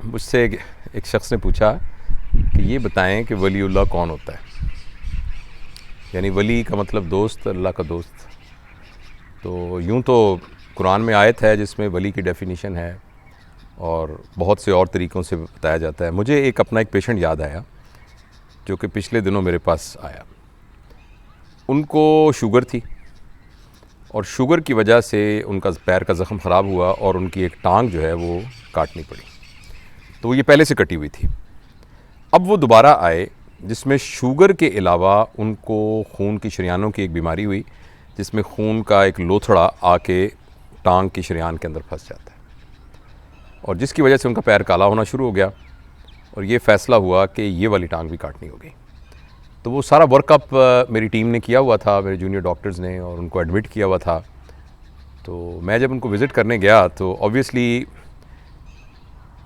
मुझसे एक शख्स ने पूछा कि ये बताएं कि वलीउल्लाह कौन होता है। यानी वली का मतलब दोस्त, अल्लाह का दोस्त। तो यूँ तो कुरान में आयत है जिसमें वली की डेफिनेशन है और बहुत से और तरीक़ों से बताया जाता है। मुझे एक अपना एक पेशेंट याद आया जो कि पिछले दिनों मेरे पास आया। उनको शुगर थी और शुगर की वजह से उनका पैर का ज़ख़म ख़राब हुआ और उनकी एक टांग जो है वो काटनी पड़ी। तो ये पहले से कटी हुई थी। अब वो दोबारा आए जिसमें शुगर के अलावा उनको खून की शरीयानों की एक बीमारी हुई जिसमें खून का एक लोथड़ा आके टांग की शरीयान के अंदर फंस जाता है और जिसकी वजह से उनका पैर काला होना शुरू हो गया और ये फ़ैसला हुआ कि ये वाली टांग भी काटनी होगी। तो वो सारा वर्कअप मेरी टीम ने किया हुआ था, मेरे जूनियर डॉक्टर्स ने, और उनको एडमिट किया हुआ था। तो मैं जब उनको विज़िट करने गया तो ऑब्वियसली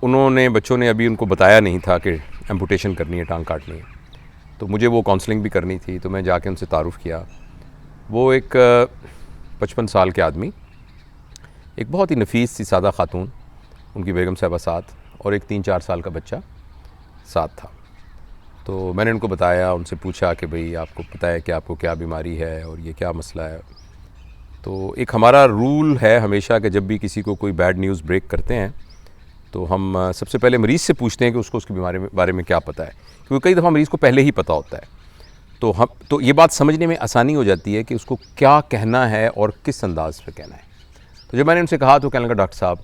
बच्चों ने अभी उनको बताया नहीं था कि एम्पुटेशन करनी है, टांग काटनी है। तो मुझे वो काउंसलिंग भी करनी थी। तो मैं जाके उनसे तारुफ़ किया। वो एक 55 साल के आदमी, एक बहुत ही नफीस सी सादा खातून, उनकी बेगम साहबा साथ, और एक 3-4 साल का बच्चा साथ था। तो मैंने उनको बताया, उनसे पूछा कि भाई आपको पता है कि आपको क्या बीमारी है और ये क्या मसला है। तो एक हमारा रूल है हमेशा कि जब भी किसी को कोई बैड न्यूज़ ब्रेक करते हैं तो हम सबसे पहले मरीज़ से पूछते हैं कि उसको उसके बारे में क्या पता है, क्योंकि कई दफ़ा मरीज़ को पहले ही पता होता है। तो ये बात समझने में आसानी हो जाती है कि उसको क्या कहना है और किस अंदाज़ पे कहना है। तो जब मैंने उनसे कहा तो कहने लगा, डॉक्टर साहब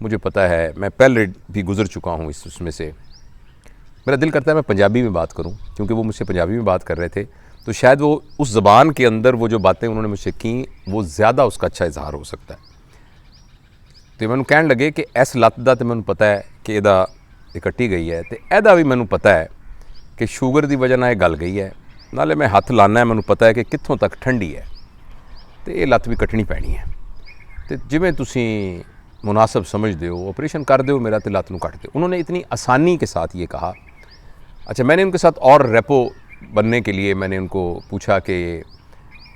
मुझे पता है, मैं पहले भी गुज़र चुका हूँ उसमें से। मेरा दिल करता है मैं पंजाबी में बात करूँ, क्योंकि वो मुझसे पंजाबी में बात कर रहे थे तो शायद वो उस ज़बान के अंदर वो जो बातें उन्होंने मुझसे की वो ज़्यादा उसका अच्छा इजहार हो सकता है। तो मैंने कहने लगे कि इस लत्त दा तो मैंने पता है कि इहदा कट्टी गई है, तो इहदा भी मैंने पता है कि शुगर की वजह नाल गल गई है, नाले मैं हत्थ लाना है, मैंने पता है कि कित्थों तक ठंडी है, तो ये लत्त भी कट्टनी पैनी है। तो जिवें तुसीं मुनासिब समझदे हो ऑपरेशन कर दो मेरा, तो लत्त नूं कट दो। उन्होंने इतनी आसानी के साथ ये कहा। अच्छा, मैंने उनके साथ और रेपो बनने के लिए मैंने उनको पूछा कि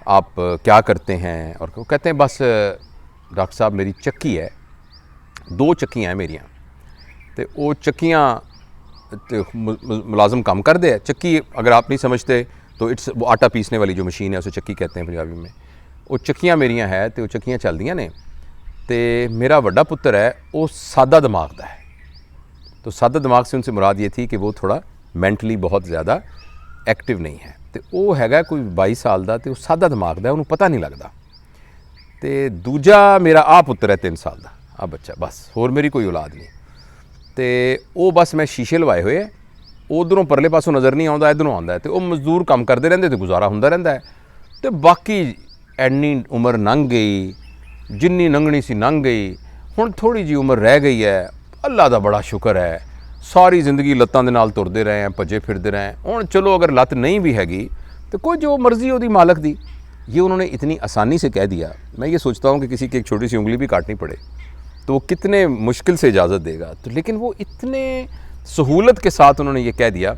आप क्या करते हैं, और वो कहते हैं बस डॉक्टर साहब मेरी चक्की है, 2 चक्कियाँ हैं मेरियाँ, तो वो चक्कियाँ मुलाजम काम कर दे। चक्की अगर आप नहीं समझते तो वो आटा पीसने वाली जो मशीन है उसे चक्की कहते हैं पंजाबी में। वो चक्कियाँ मेरियाँ है तो वो चक्कियाँ चलदियाँ ने। तो मेरा वड्डा पुत्र है वो सादा दिमाग का है। तो सादा दिमाग से उनसे मुराद ये थी कि वो थोड़ा मैंटली बहुत ज़्यादा एक्टिव नहीं है। तो वो हैगा कोई 22 साल का, तो सादा दिमाग का, उन्होंने पता नहीं लगता। तो दूजा मेरा आ पुत्र है 3 साल का, आ बच्चा, बस होर मेरी कोई औलाद नहीं। तो वो बस मैं शीशे लवाए हुए है, उधरों परले पासों नज़र नहीं आता, इधरों आता है। तो वो मजदूर काम करते रहते तो गुजारा होंदा रहता है। तो बाकी एनी उम्र लंघ गई, जिन्नी लंघनी सी लंघ गई, हुण थोड़ी जी उम्र रह गई है। अल्लाह का बड़ा शुक्र है, सारी जिंदगी लत्तां दे नाल तुरदे रहे हैं, भजे फिरदे रहे हैं। हुण चलो अगर लत्त नहीं भी हैगी तो कोई जो मर्जी ओदी मालक दी। ये उन्होंने इतनी आसानी से कह दिया। मैं ये सोचता हूँ कि किसी की एक छोटी सी उंगली भी काटनी पड़े तो वो कितने मुश्किल से इजाज़त देगा। तो लेकिन वो इतने सहूलत के साथ उन्होंने ये कह दिया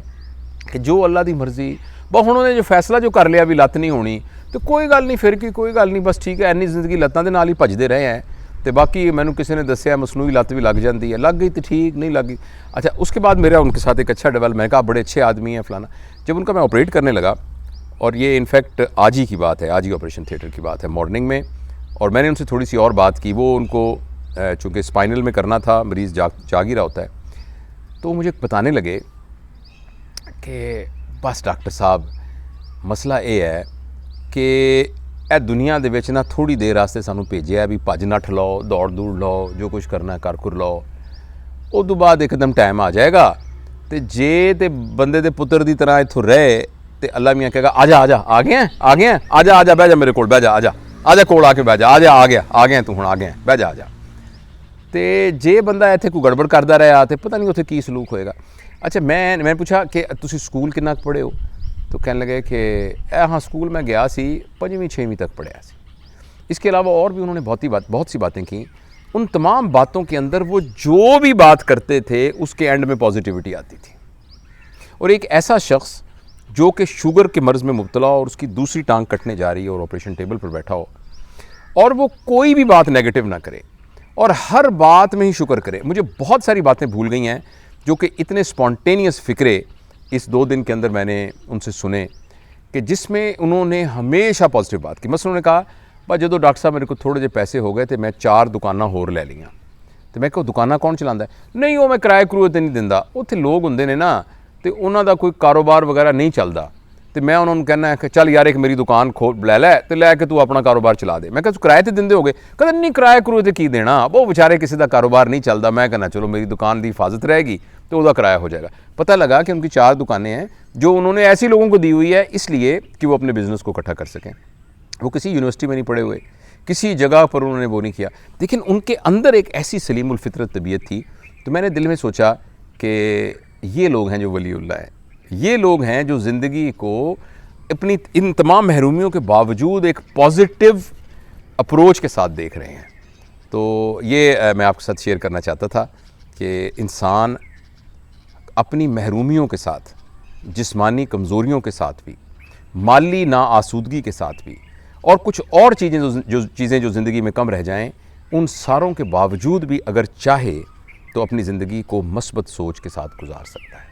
कि जो अल्लाह की मर्ज़ी, बस उन्होंने जो फैसला जो कर लिया भी लत्त नहीं होनी, तो कोई गल नहीं, फिर की कोई गल नहीं, बस ठीक है, इन्नी जिंदगी लत्तां दे नाल ही भजदे रहे हैं। तो बाकी मैंने किसी ने दसिया मसनूई लत्त भी लग जाती है, लग गई तो ठीक, नहीं लग गई। अच्छा, उसके बाद मेरा उनके साथ एक अच्छा डेवलप, मैं कहा बड़े अच्छे आदमी हैं फलाना। जब उनका मैं ऑपरेट करने लगा, और ये इनफैक्ट आज ही की बात है, आज ही ऑपरेशन थिएटर की बात है, मॉर्निंग में, और मैंने उनसे थोड़ी सी और बात की। वो उनको चूँकि स्पाइनल में करना था, मरीज़ जाग ही रहा होता है, तो मुझे बताने लगे कि बस डॉक्टर साहब मसला ये है कि ए दुनिया दे विच ना थोड़ी देर वास्ते सानू भेजिया भी भज नठ लो, दौड़ दूड़ लो, जो कुछ करना कर कुर लो, उस तो बाद एकदम टाइम आ जाएगा। तो जे तो बंदे दे पुत्र की तरह इत्थों रहे तो अल्लाह मियाँ कहेगा आजा आजा, आ गया आजा आजा, बह जा मेरे कोल, बह जा, आजा कोल आके बह जा, आ गया तू, हुण आ गया, बह जा, आजा। तो जे बंदा इत्थे कोई गड़बड़ करता रहा तो पता नहीं उत्थे की सलूक होएगा। अच्छा, मैं पूछा कि तुसीं स्कूल कितना पढ़े हो? तो कहने लगे कि हाँ स्कूल मैं गया सी, 5वीं 6वीं तक पढ़िया सी। इसके अलावा और भी उन्होंने बहुत सी बातें की। उन तमाम बातों के अंदर वो जो भी बात करते थे उसके एंड में पॉजिटिविटी आती थी। और एक ऐसा शख्स जो कि शुगर के मर्ज़ में मुब्तला हो और उसकी दूसरी टांग कटने जा रही है और ऑपरेशन टेबल पर बैठा हो, और वो कोई भी बात नेगेटिव ना करे और हर बात में ही शुक्र करे। मुझे बहुत सारी बातें भूल गई हैं जो कि इतने स्पॉन्टेनियस फ़िक्रे इस 2 दिन के अंदर मैंने उनसे सुने कि जिसमें उन्होंने हमेशा पॉजिटिव बात की। मसलन उन्होंने कहा भाई जो डॉक्टर साहब मेरे को थोड़े जे पैसे हो गए तो मैं 4 दुकानां होर ले लियां। तो मैं कहा दुकानां कौन चलाता है? नहीं वो मैं किराए करूए ते नहीं दिंदा, उत्थे लोग होंदे ने ना तो उन्हां दा कोई कारोबार वगैरह नहीं चलदा, तो मैं उन्होंने कहना है कि चल यार एक मेरी दुकान खोल लै तो लैके तू अपना कारोबार चला दे। मैं कहा किराए तो देंदे होगे? कहते नहीं किराए करूए तो की देना, वो बेचारे किसी का कारोबार नहीं चलता। मैं कहना चलो मेरी दुकान की हिफाजत रहेगी तो वह किराया हो जाएगा। पता लगा कि उनकी 4 दुकानें हैं जो उन्होंने ऐसे लोगों को दी हुई है इसलिए कि वो अपने बिज़नेस को इकट्ठा कर सकें। वो किसी यूनिवर्सिटी में नहीं पढ़े हुए, किसी जगह पर उन्होंने वो नहीं किया, लेकिन उनके अंदर एक ऐसी सलीमुल फितरत तबीयत थी। तो मैंने दिल में सोचा कि ये लोग हैं जो वलीउल्लाह है, ये लोग हैं जो ज़िंदगी को अपनी इन तमाम महरूमियों के बावजूद एक पॉजिटिव अप्रोच के साथ देख रहे हैं। तो ये मैं आपके साथ शेयर करना चाहता था कि इंसान अपनी महरूमियों के साथ, जिस्मानी कमज़ोरियों के साथ भी, माली नाआसूदगी के साथ भी, और कुछ और चीज़ें जो ज़िंदगी में कम रह जाएं, उन सारों के बावजूद भी अगर चाहे तो अपनी ज़िंदगी को मस्बत सोच के साथ गुजार सकता है।